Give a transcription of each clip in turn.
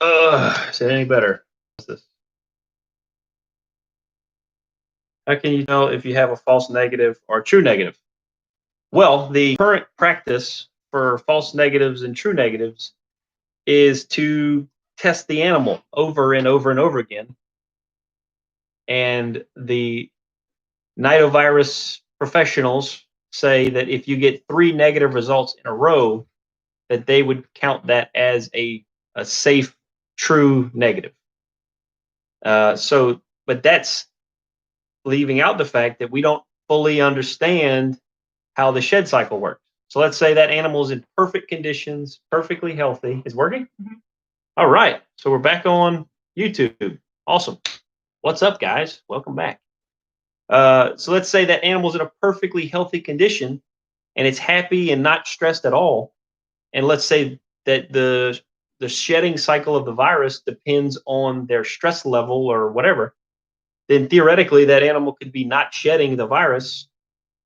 Is it any better? What's this? How can you tell if you have a false negative or a true negative? Well, the current practice for false negatives and true negatives is to test the animal over and over and over again. And the Nidovirus professionals say that if you get 3 negative results in a row, that they would count that as a safe, true negative. But that's leaving out the fact that we don't fully understand how the shed cycle works. So let's say that animal is in perfect conditions, perfectly healthy. Is working? Mm-hmm. All right. So we're back on YouTube. Awesome. What's up, guys? Welcome back. So let's say that animal's in a perfectly healthy condition and it's happy and not stressed at all. And let's say that the shedding cycle of the virus depends on their stress level or whatever, then theoretically that animal could be not shedding the virus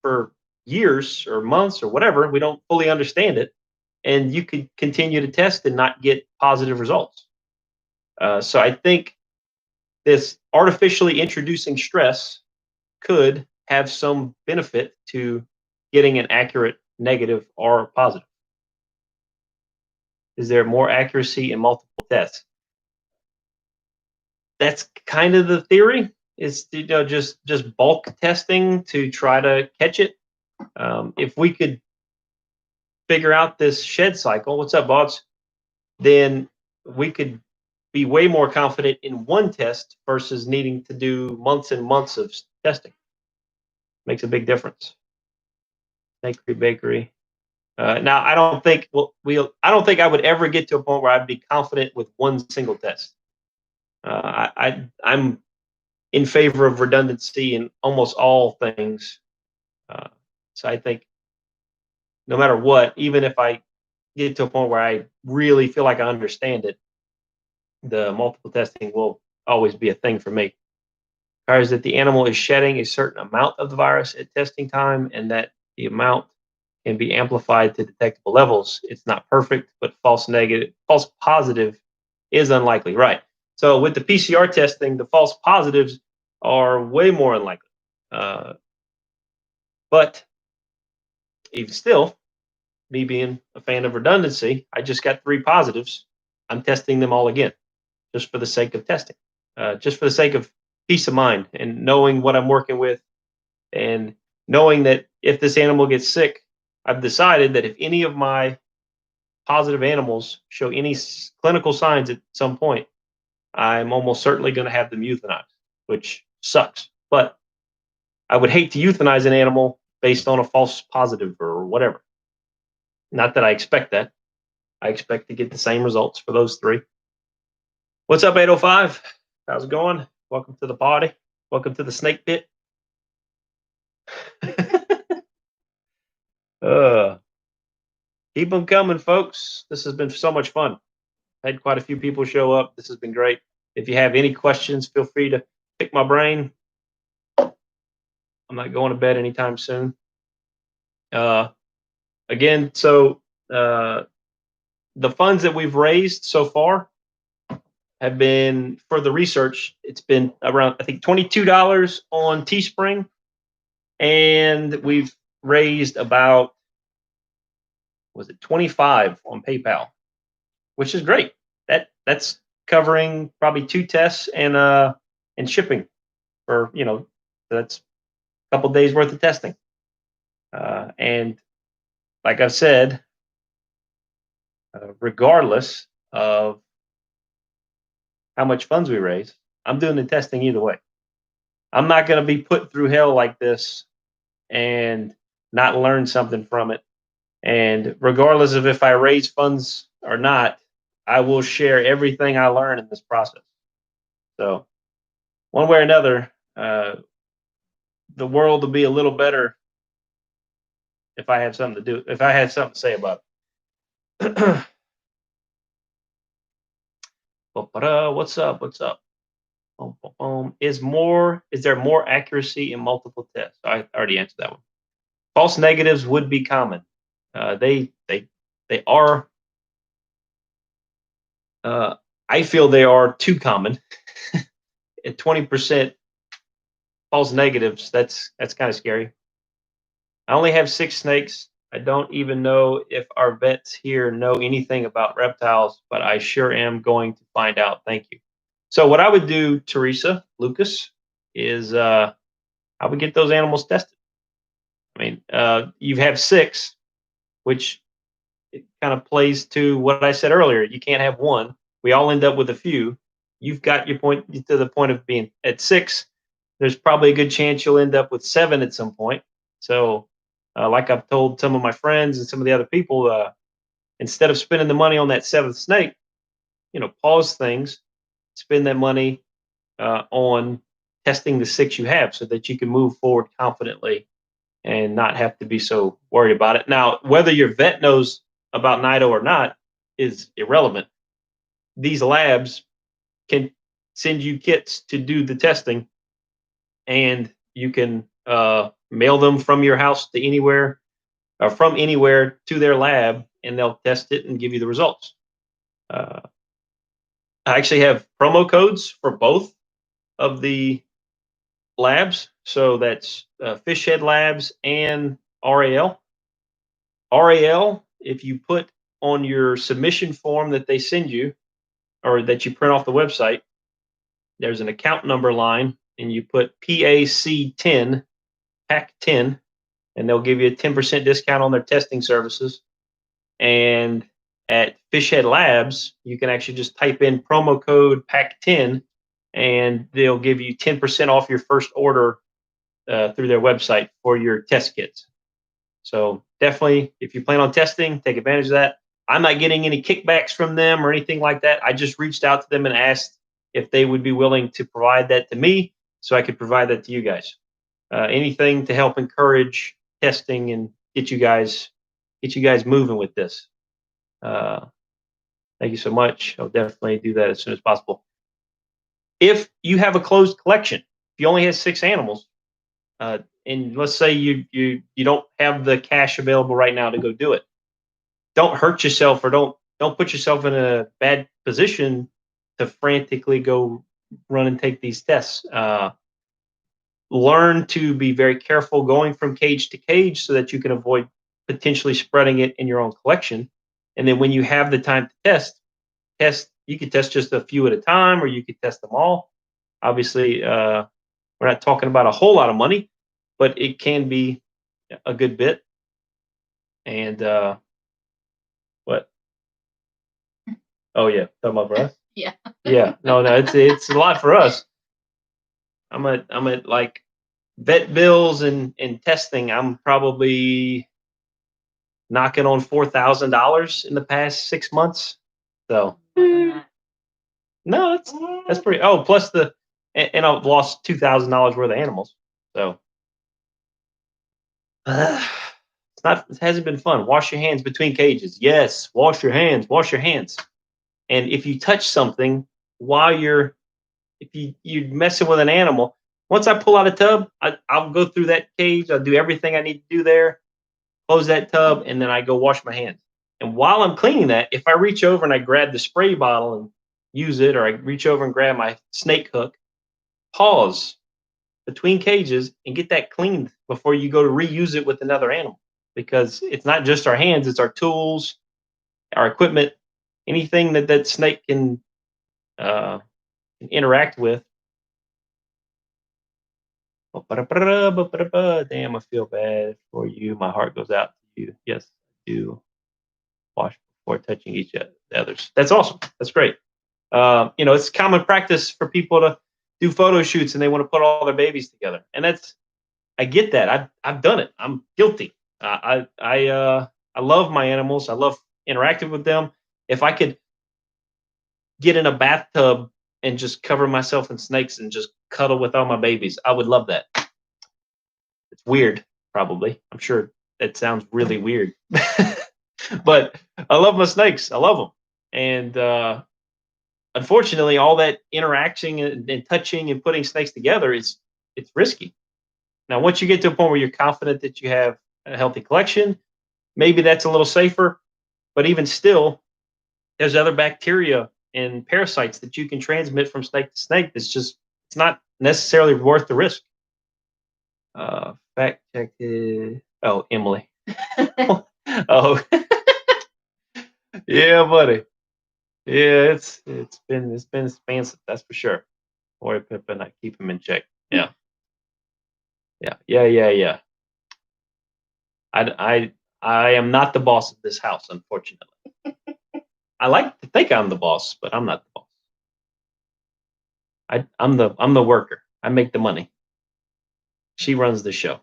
for years or months or whatever. We don't fully understand it. And you could continue to test and not get positive results. So I think this artificially introducing stress could have some benefit to getting an accurate negative or positive. Is there more accuracy in multiple tests? That's kind of the theory. Is just bulk testing to try to catch it. If we could figure out this shed cycle, what's up, boss? Then we could be way more confident in one test versus needing to do months and months of testing. Makes a big difference. Bakery. Now, I don't think I don't think I would ever get to a point where I'd be confident with one single test. I'm in favor of redundancy in almost all things. So I think no matter what, even if I get to a point where I really feel like I understand it, the multiple testing will always be a thing for me. Requires that the animal is shedding a certain amount of the virus at testing time and that the amount can be amplified to detectable levels. It's not perfect, but false positive is unlikely. Right. So with the PCR testing, the false positives are way more unlikely. But even still, me being a fan of redundancy, I just got 3 positives. I'm testing them all again, just for the sake of testing, just for the sake of peace of mind and knowing what I'm working with, and knowing that if this animal gets sick, I've decided that if any of my positive animals show any clinical signs at some point, I'm almost certainly going to have them euthanized, which sucks. But I would hate to euthanize an animal based on a false positive or whatever. Not that I expect that. I expect to get the same results for those 3. What's up, 805? How's it going? Welcome to the party. Welcome to the snake pit. Keep them coming, folks. This has been so much fun. Had quite a few people show up. This has been great. If you have any questions, feel free to pick my brain. I'm not going to bed anytime soon. Again, so the funds that we've raised so far have been for the research. It's been around, I think, $22 on Teespring, and we've raised about, was it 25 on PayPal, which is great. That's covering probably 2 tests and shipping for, that's a couple days worth of testing. And like I've said, regardless of how much funds we raise, I'm doing the testing either way. I'm not going to be put through hell like this and not learn something from it. And regardless of if I raise funds or not, I will share everything I learn in this process. So one way or another, the world will be a little better if I have something to do, if I had something to say about it. What's up? What's up? Is there more accuracy in multiple tests? I already answered that one. False negatives would be common. They are I feel they are too common. At 20% false negatives, that's kind of scary. I only have 6 snakes. I don't even know if our vets here know anything about reptiles, but I sure am going to find out. Thank you. So what I would do, Teresa, Lucas, is I would get those animals tested. I mean, you have 6, which it kind of plays to what I said earlier. You can't have one. We all end up with a few. You've got your point to the point of being at 6. There's probably a good chance you'll end up with 7 at some point. So, like I've told some of my friends and some of the other people, instead of spending the money on that 7th snake, pause things, spend that money on testing the 6 you have, so that you can move forward confidently and not have to be so worried about it. Now, whether your vet knows about Nido or not is irrelevant. These labs can send you kits to do the testing, and you can mail them from your house to anywhere, or from anywhere to their lab, and they'll test it and give you the results. I actually have promo codes for both of the labs. So that's Fish Head Labs and RAL. RAL, if you put on your submission form that they send you, or that you print off the website, there's an account number line, and you put PAC10, PAC 10, and they'll give you a 10% discount on their testing services. And at Fish Head Labs, you can actually just type in promo code PAC10, and they'll give you 10% off your first order through their website for your test kits. So definitely, if you plan on testing, take advantage of that. I'm not getting any kickbacks from them or anything like that. I just reached out to them and asked if they would be willing to provide that to me, so I could provide that to you guys. Anything to help encourage testing and get you guys moving with this. Thank you so much. I'll definitely do that as soon as possible. If you have a closed collection, if you only have 6 animals, and let's say you don't have the cash available right now to go do it, don't hurt yourself, or don't put yourself in a bad position to frantically go run and take these tests. Learn to be very careful going from cage to cage, so that you can avoid potentially spreading it in your own collection. And then when you have the time to test, you could test just a few at a time, or you could test them all. Obviously, we're not talking about a whole lot of money, but it can be a good bit. And what? Oh yeah, talking about for us? Yeah. Yeah. No, it's a lot for us. I'm at like vet bills and testing. I'm probably knocking on $4,000 in the past 6 months. So no, that's pretty. Oh, plus and I've lost $2,000 worth of animals. So it hasn't been fun. Wash your hands between cages. Yes, wash your hands. Wash your hands. And if you touch something while if you're messing with an animal, once I pull out a tub, I'll go through that cage. I'll do everything I need to do there, close that tub, and then I go wash my hands. And while I'm cleaning that, if I reach over and I grab the spray bottle and use it, or I reach over and grab my snake hook, pause between cages and get that cleaned before you go to reuse it with another animal. Because it's not just our hands, it's our tools, our equipment, anything that snake can interact with. Damn, I feel bad for you. My heart goes out to you. Yes, I do. Wash before touching each others. That's awesome. That's great. It's common practice for people to do photo shoots, and they want to put all their babies together. And I get that. I've done it. I'm guilty. I love my animals. I love interacting with them. If I could get in a bathtub and just cover myself in snakes and just cuddle with all my babies, I would love that. It's weird, probably. I'm sure that sounds really weird. But I love my snakes. I love them. And unfortunately, all that interacting and touching and putting snakes together it's risky. Now, once you get to a point where you're confident that you have a healthy collection, maybe that's a little safer. But even still, there's other bacteria and parasites that you can transmit from snake to snake. It's not necessarily worth the risk. Fact check it. Oh, Emily. Oh, yeah, buddy. Yeah, it's been expensive, that's for sure. Boy, Pippin, I keep him in check. Yeah, yeah. I am not the boss of this house, unfortunately. I like to think I'm the boss, but I'm not the boss. I'm the worker. I make the money. She runs the show.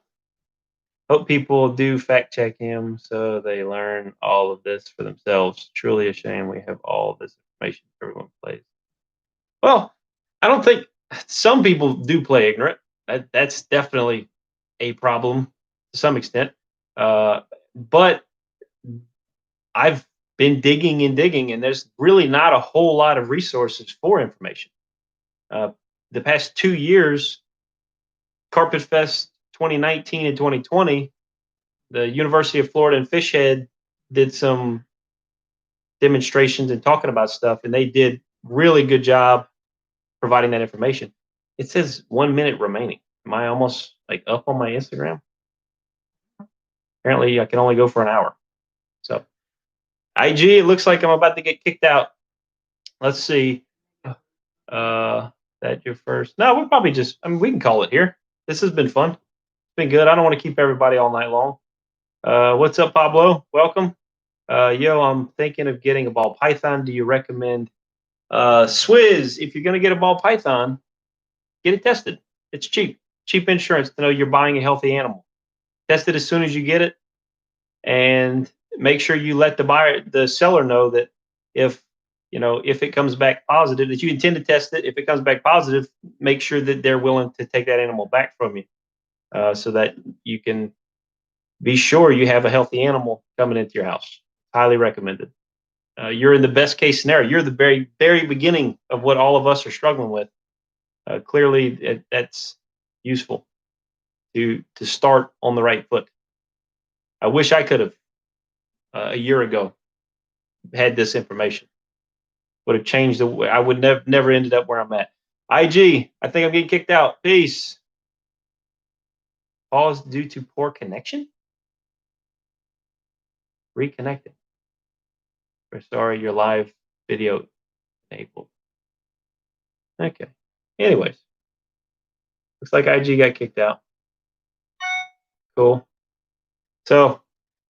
Hope people do fact check him so they learn all of this for themselves. Truly a shame we have all this information everyone plays. Well, I don't think some people do play ignorant. That's definitely a problem to some extent. But I've been digging and digging, and there's really not a whole lot of resources for information. Uh, the past 2 years, Carpet Fest 2019 and 2020, the University of Florida and Fish Head did some demonstrations and talking about stuff, and they did really good job providing that information. It says 1 minute remaining. Am I almost like up on my Instagram? Apparently, I can only go for an hour. So, IG, it looks like I'm about to get kicked out. Let's see. That your first? No, we'll probably just. I mean, we can call it here. This has been fun. It's been good. I don't want to keep everybody all night long. What's up, Pablo? Welcome. Yo, I'm thinking of getting a ball python. Do you recommend Swizz? If you're gonna get a ball python, get it tested. It's cheap. Cheap insurance to know you're buying a healthy animal. Test it as soon as you get it, and make sure you let the seller know that if if it comes back positive, that you intend to test it. If it comes back positive, make sure that they're willing to take that animal back from you, so that you can be sure you have a healthy animal coming into your house. Highly recommended. You're in the best case scenario. You're the very beginning of what all of us are struggling with. Clearly, that's useful to start on the right foot. I wish I could have a year ago had this information. Would have changed the way. I would never ended up where I'm at. IG, I think I'm getting kicked out. Peace. Pause due to poor connection. Reconnecting. We're sorry, your live video enabled. Okay. Anyways, looks like IG got kicked out. Cool. So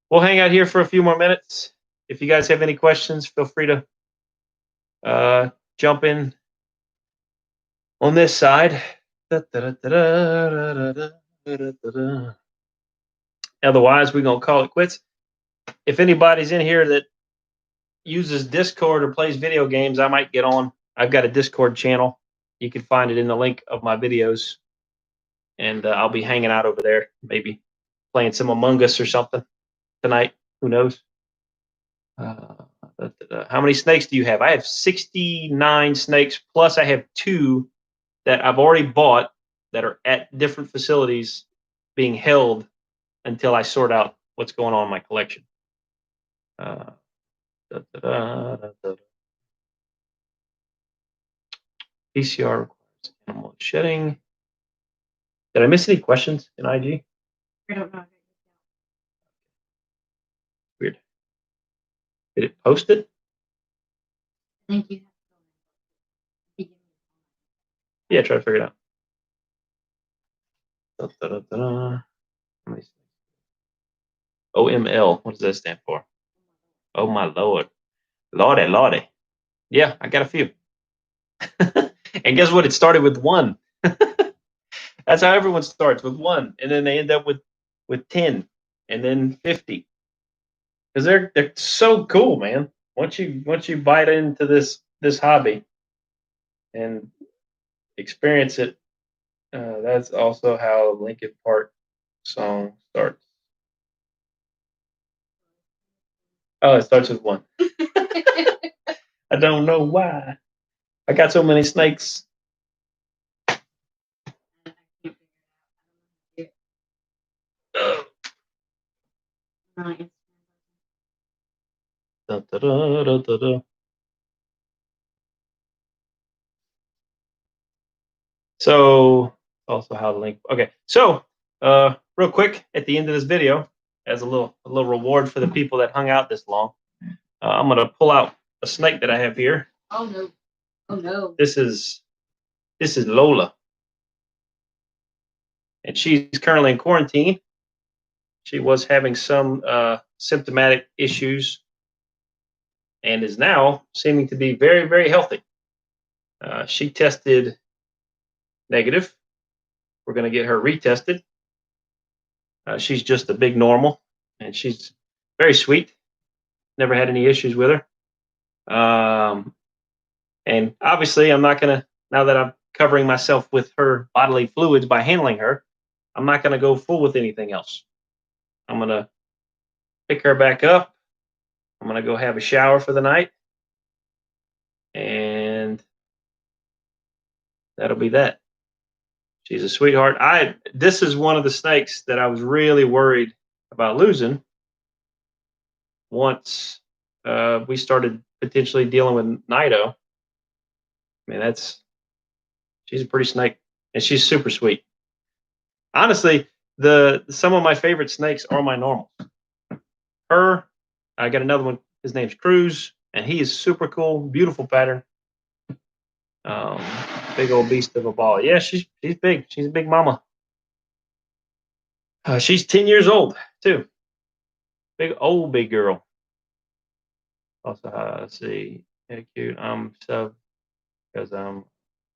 we'll hang out here for a few more minutes. If you guys have any questions, feel free to jump in on this side. Otherwise, we're gonna call it quits. If anybody's in here that uses Discord or plays video games, I might get on. I've got a Discord channel. You can find it in the link of my videos, and I'll be hanging out over there, maybe playing some Among Us or something tonight. Who knows? How many snakes do you have? I have 69 snakes, plus I have 2 that I've already bought that are at different facilities being held until I sort out what's going on in my collection. PCR requires animal shedding. Did I miss any questions in IG? I don't know. Weird. Did it post it? Thank you. Yeah, try to figure it out. OML. What does that stand for? Oh my lord. Lordy. Yeah, I got a few. And guess what? It started with 1. That's how everyone starts, with 1, and then they end up with 10, and then 50. Because they're so cool, man. Once you bite into this hobby and experience it, that's also how Linkin Park song starts. Oh, it starts with 1. I don't know why. I got so many snakes. Da, da, da, da, da. So also how to link. Okay, so real quick at the end of this video, as a little reward for the people that hung out this long, I'm gonna pull out a snake that I have here. Oh no. Oh no. This is Lola, and she's currently in quarantine. She was having some symptomatic issues, and is now seeming to be very, very healthy. She tested negative. We're going to get her retested. She's just a big normal, and she's very sweet. Never had any issues with her. And obviously, I'm not going to, now that I'm covering myself with her bodily fluids by handling her, I'm not going to go full with anything else. I'm going to pick her back up. I'm going to go have a shower for the night. And that'll be that. She's a sweetheart. This is one of the snakes that I was really worried about losing once we started potentially dealing with Nido. I mean, she's a pretty snake, and she's super sweet. Honestly, some of my favorite snakes are my normals. I got another one. His name's Cruz, and he is super cool, beautiful pattern. Big old beast of a ball. Yeah, she's big. She's a big mama. She's 10 years old too. Big girl. Also, let's see. Yeah, cute. So because I'm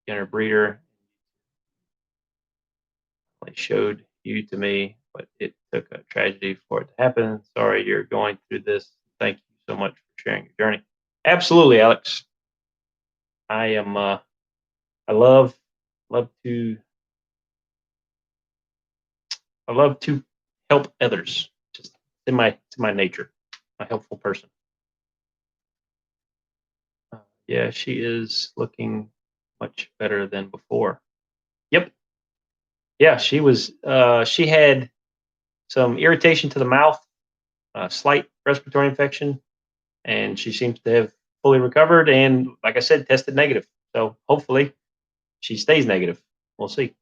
inner breeder. I showed you to me, but it took a tragedy for it to happen. Sorry you're going through this. Thank you so much for sharing your journey. Absolutely, Alex. I am. I love to. I love to help others. Just in my nature. I'm a helpful person. Yeah, she is looking much better than before. Yep. Yeah, she was. She had some irritation to the mouth, slight respiratory infection, and she seems to have fully recovered. And like I said, tested negative. So hopefully, she stays negative. We'll see.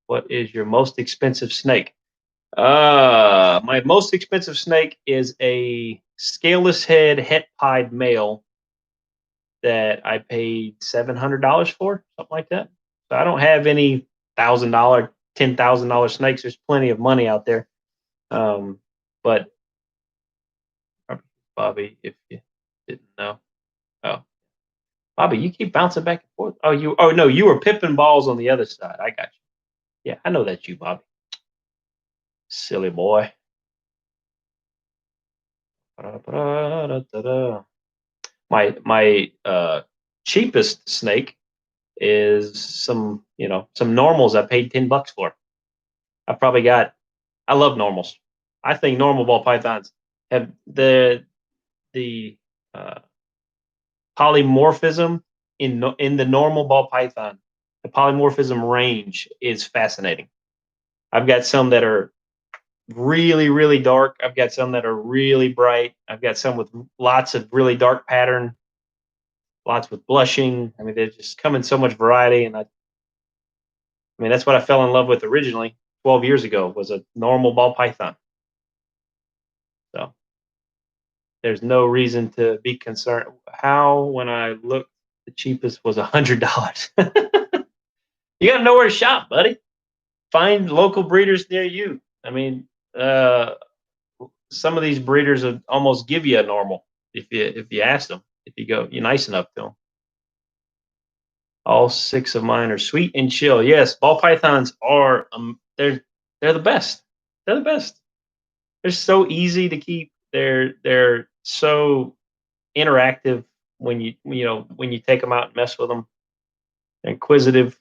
What is your most expensive snake? My most expensive snake is a scaleless head het pied male that I paid $700 for, something like that. So I don't have any $1,000, $10,000 snakes. There's plenty of money out there. But Bobby, if you didn't know. Oh, Bobby, you keep bouncing back and forth. Oh no, you were pipping balls on the other side. I got you. Yeah, I know that's you, Bobby. Silly boy. My cheapest snake is some normals I paid $10 for. I love normals. I think normal ball pythons have the uh, polymorphism in the normal ball python. The polymorphism range is fascinating. I've got some that are really, really dark. I've got some that are really bright. I've got some with lots of really dark pattern, lots with blushing. I mean, they just come in so much variety. And I mean, that's what I fell in love with originally 12 years ago, was a normal ball python. So there's no reason to be concerned. How, when I looked, the cheapest was $100. You got to know where to shop, buddy. Find local breeders near you. I mean, some of these breeders would almost give you a normal if you ask them. If you're nice enough to them. All 6 of mine are sweet and chill. Yes, ball pythons are they're the best. They're the best. They're so easy to keep. They're so interactive when you take them out and mess with them. They're inquisitive,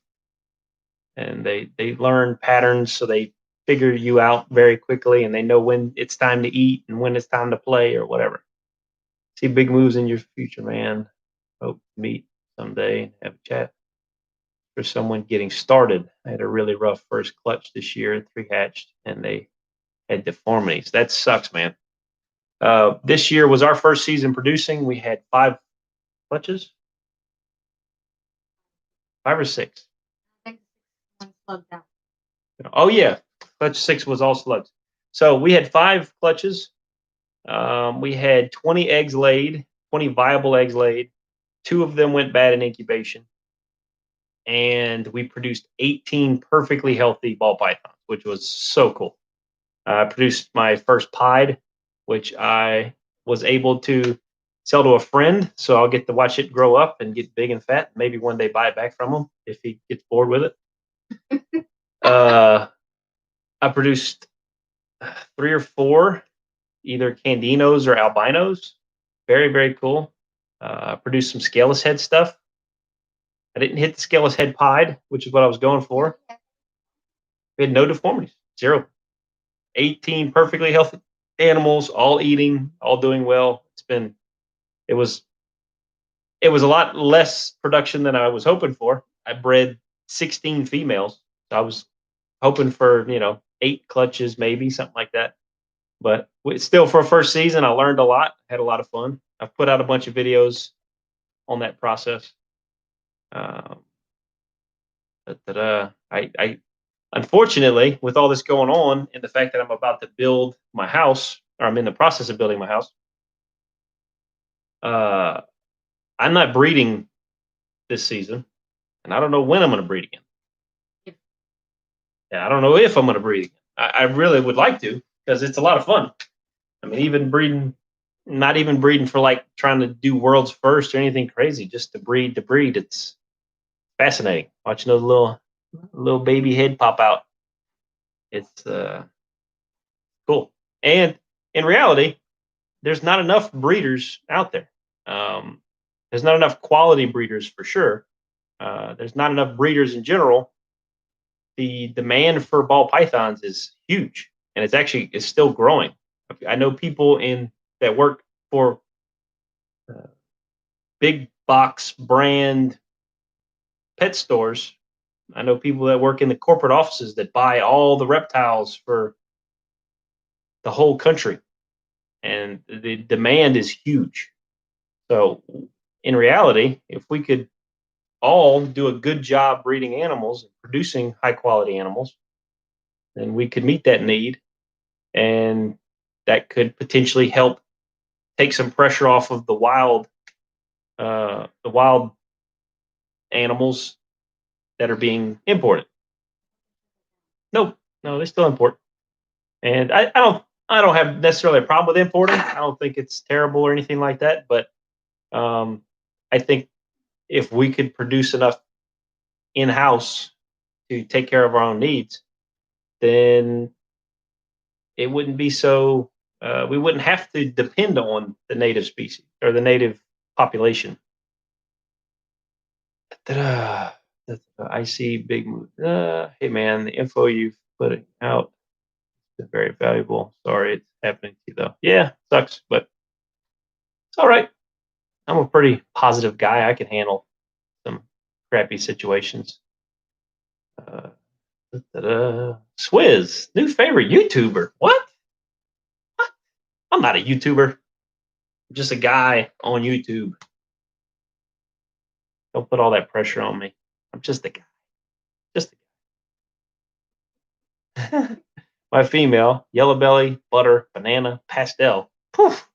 and they learn patterns, so they figure you out very quickly, and they know when it's time to eat and when it's time to play or whatever. See big moves in your future, man. Hope to meet someday and have a chat. For someone getting started, I had a really rough first clutch this year, 3 hatched, and they had deformities. That sucks, man. This year was our first season producing. We had 5 clutches. 5 or 6. I think one slugged out. Oh yeah, clutch 6 was all slugs. So we had 5 clutches. We had 20 eggs laid, 20 viable eggs laid. 2 of them went bad in incubation, and we produced 18 perfectly healthy ball pythons, which was so cool. I produced my first pied, which I was able to sell to a friend, so I'll get to watch it grow up and get big and fat. Maybe one day buy it back from him if he gets bored with it. I produced 3 or 4, either candinos or albinos. Very, very cool. Produced some scaleless head stuff. I didn't hit the scaleless head pied, which is what I was going for. We had no deformities, 0. 18 perfectly healthy animals, all eating, all doing well. It was a lot less production than I was hoping for. I bred 16 females. So I was hoping for, 8 clutches, maybe something like that. But still, for a first season, I learned a lot, had a lot of fun. I've put out a bunch of videos on that process. I unfortunately, with all this going on and the fact that I'm about to build my house, or I'm in the process of building my house, I'm not breeding this season, and I don't know when I'm going to breed again. Yeah, I don't know if I'm going to breed again. I really would like to, because it's a lot of fun. I mean, even breeding, not even breeding for like trying to do world's first or anything crazy, just to breed, it's fascinating watching those little baby head pop out. It's cool. And in reality, there's not enough breeders out there. There's not enough quality breeders for sure. There's not enough breeders in general. The demand for ball pythons is huge, and it's still growing. I know people that work for big box brand pet stores. I know people that work in the corporate offices that buy all the reptiles for the whole country, and the demand is huge. So in reality, if we could all do a good job breeding animals and producing high quality animals, then we could meet that need, and that could potentially help take some pressure off of the wild animals that are being imported. No, they still import, and I don't have necessarily a problem with importing. I don't think it's terrible or anything like that, but I think if we could produce enough in house to take care of our own needs, then it wouldn't be so. We wouldn't have to depend on the native species or the native population. Ta-da. I see big move. Hey man, the info you've put out is very valuable. Sorry it's happening to you though. Yeah, sucks, but it's all right. I'm a pretty positive guy. I can handle some crappy situations. Swizz, new favorite YouTuber. What? I'm not a YouTuber. I'm just a guy on YouTube. Don't put all that pressure on me. I'm just a guy. Just a guy. My female, yellow belly, butter, banana, pastel. Poof.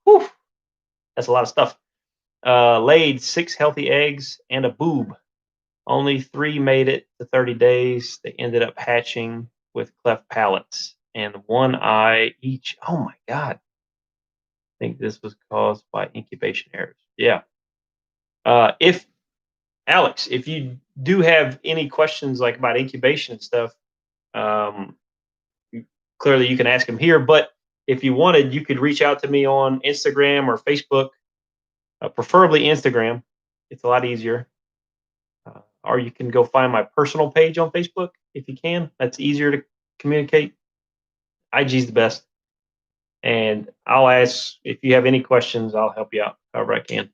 Poof. That's a lot of stuff. Laid 6 healthy eggs and a boob. Only 3 made it to 30 days. They ended up hatching with cleft palates and 1 eye each. Oh my God. I think this was caused by incubation errors. Yeah. If Alex, if you do have any questions like about incubation and stuff, clearly you can ask them here. But if you wanted, you could reach out to me on Instagram or Facebook, preferably Instagram. It's a lot easier. Or you can go find my personal page on Facebook if you can. That's easier to communicate. IG's the best. And I'll ask if you have any questions, I'll help you out however I can.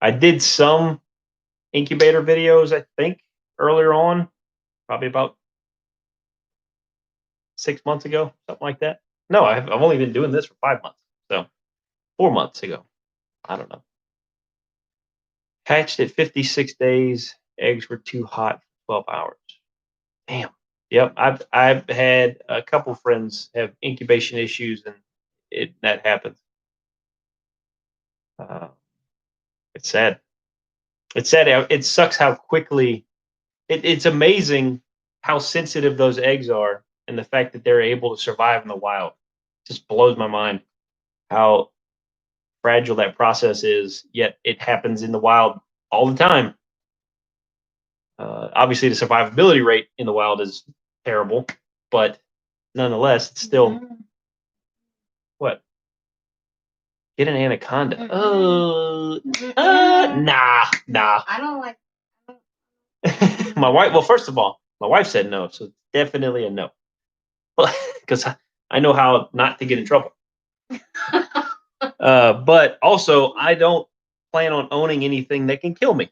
I did some incubator videos, I think, earlier on, probably about 6 months ago, something like that. No, I've only been doing this for 5 months. So 4 months ago. I don't know. Hatched at 56 days Eggs were too hot for 12 hours. Damn. Yep. I've had a couple friends have incubation issues, and that happens. It's sad. It's sad. It sucks how quickly. It's amazing how sensitive those eggs are, and the fact that they're able to survive in the wild just blows my mind. How fragile that process is, yet it happens in the wild all the time. Obviously, the survivability rate in the wild is terrible, but nonetheless, it's still what? Get an anaconda. Nah. I don't like. My wife. Well, first of all, my wife said no, so it's definitely a no. Because I know how not to get in trouble. But also, I don't plan on owning anything that can kill me.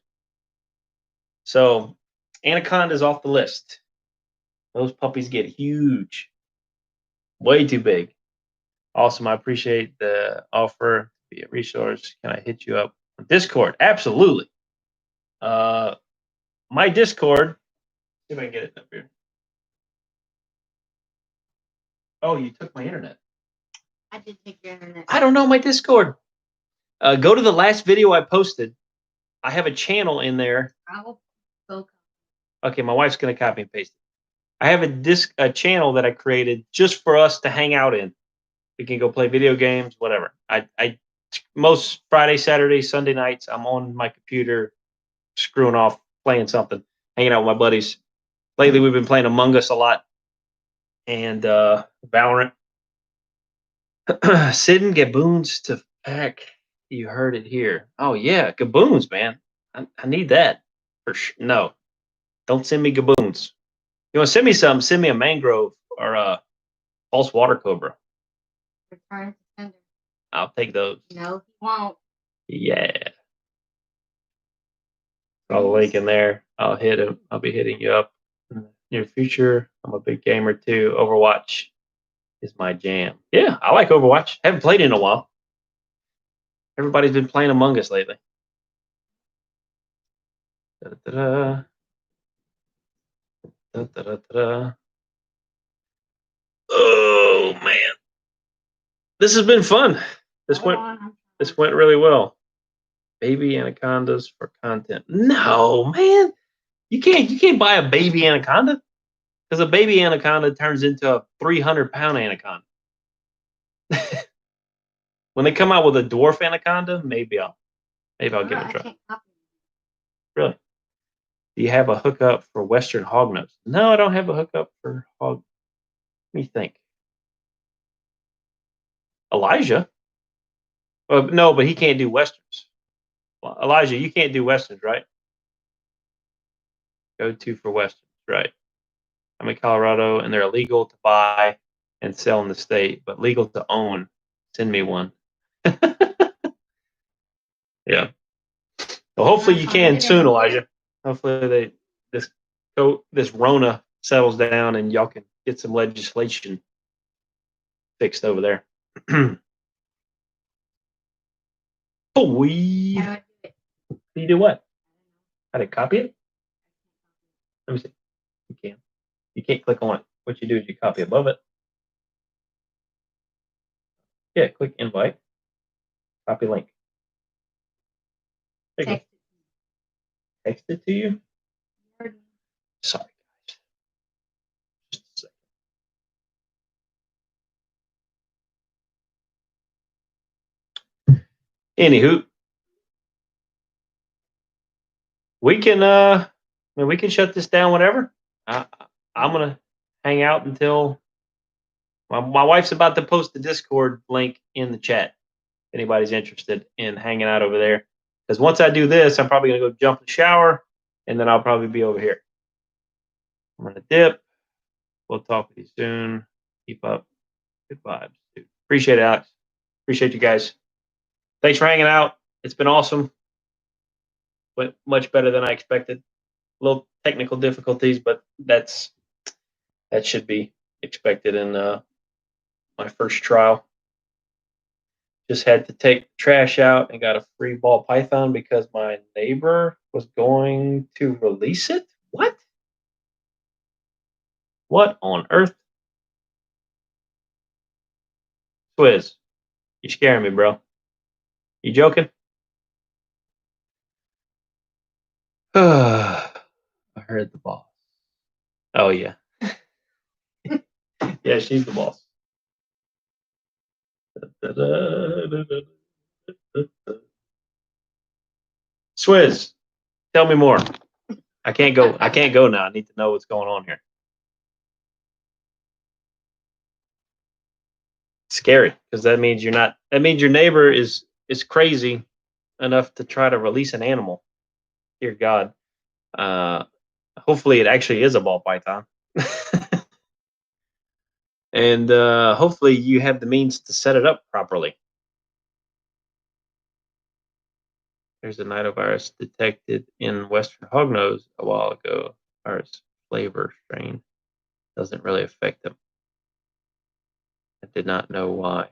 So, anaconda's off the list. Those puppies get huge, way too big. Awesome. I appreciate the offer to be a resource. Can I hit you up on Discord? Absolutely. My Discord. See if I can get it up here. Oh, you took my internet. I did take your internet. I don't know my Discord. Go to the last video I posted. I have a channel in there. I will go. Okay, my wife's gonna copy and paste it. I have a channel that I created just for us to hang out in. We can go play video games, whatever. I most Friday, Saturday, Sunday nights, I'm on my computer, screwing off, playing something, hanging out with my buddies. Lately, we've been playing Among Us a lot and Valorant. Sitting Gaboons to pack. You heard it here. Oh yeah, Gaboons, man. I need that for sure. No, don't send me Gaboons. You want to send me some? Send me a mangrove or a false water cobra. Return to sender. I'll take those. No, he won't. Yeah. I'll link in there. I'll hit him. I'll be hitting you up in the near future. I'm a big gamer too. Overwatch is my jam. Yeah, I like Overwatch. Haven't played in a while. Everybody's been playing Among Us lately. Da-da-da-da. Da-da-da-da. Oh man, this has been fun. This went really well. Baby anacondas for content. No, man, you can't buy a baby anaconda because a baby anaconda turns into a 300-pound anaconda. When they come out with a dwarf anaconda, maybe I'll give it a try. Really? Do you have a hookup for Western hognose? No, I don't have a hookup for hog. Let me think. Elijah? No, but he can't do Westerns. Well, Elijah, you can't do Westerns, right? Go to for Westerns, right? I'm in Colorado, and they're illegal to buy and sell in the state, but legal to own. Send me one. Yeah. Well, hopefully you can soon, Elijah. Hopefully this Rona settles down and y'all can get some legislation fixed over there. Oh, you do what? How to copy it? Let me see. You can. You can't click on it. What you do is you copy above it. Yeah, click invite. Copy link. There you go. Text it to you? Sorry, guys. Just a second. Anywho, we can shut this down whenever. I'm gonna hang out until my wife's about to post the Discord link in the chat. If anybody's interested in hanging out over there, because once I do this, I'm probably gonna go jump in the shower, and then I'll probably be over here. I'm gonna dip. We'll talk with you soon. Keep up. Good vibes, dude. Appreciate it, Alex. Appreciate you guys. Thanks for hanging out. It's been awesome. Went much better than I expected. A little technical difficulties, but that should be expected in my first trial. Just had to take the trash out and got a free ball python because my neighbor was going to release it. What? What on earth? Swizz, you're scaring me, bro. You joking? I heard the boss. Oh, yeah. Yeah, she's the boss. Swizz, tell me more. I can't go. I can't go now. I need to know what's going on here. Scary, because that means you're not. That means your neighbor is crazy enough to try to release an animal. Dear God. Hopefully, it actually is a ball python. And hopefully, you have the means to set it up properly. There's a Nidovirus detected in Western hognose a while ago. Virus flavor strain doesn't really affect them. I did not know why.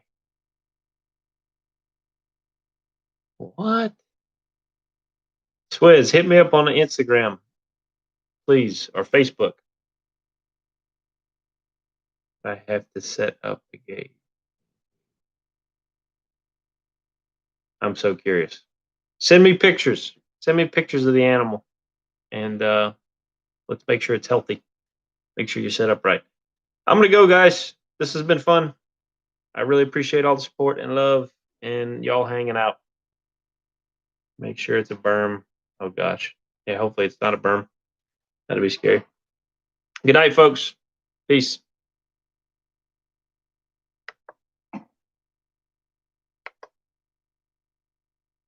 What? Swizz, hit me up on Instagram, please, or Facebook. I have to set up the gate. I'm so curious. Send me pictures. Send me pictures of the animal, and let's make sure it's healthy. Make sure you're set up right. I'm gonna go, guys. This has been fun. I really appreciate all the support and love, and y'all hanging out. Make sure it's a berm. Oh gosh. Yeah, hopefully it's not a berm. That'd be scary. Good night, folks. Peace.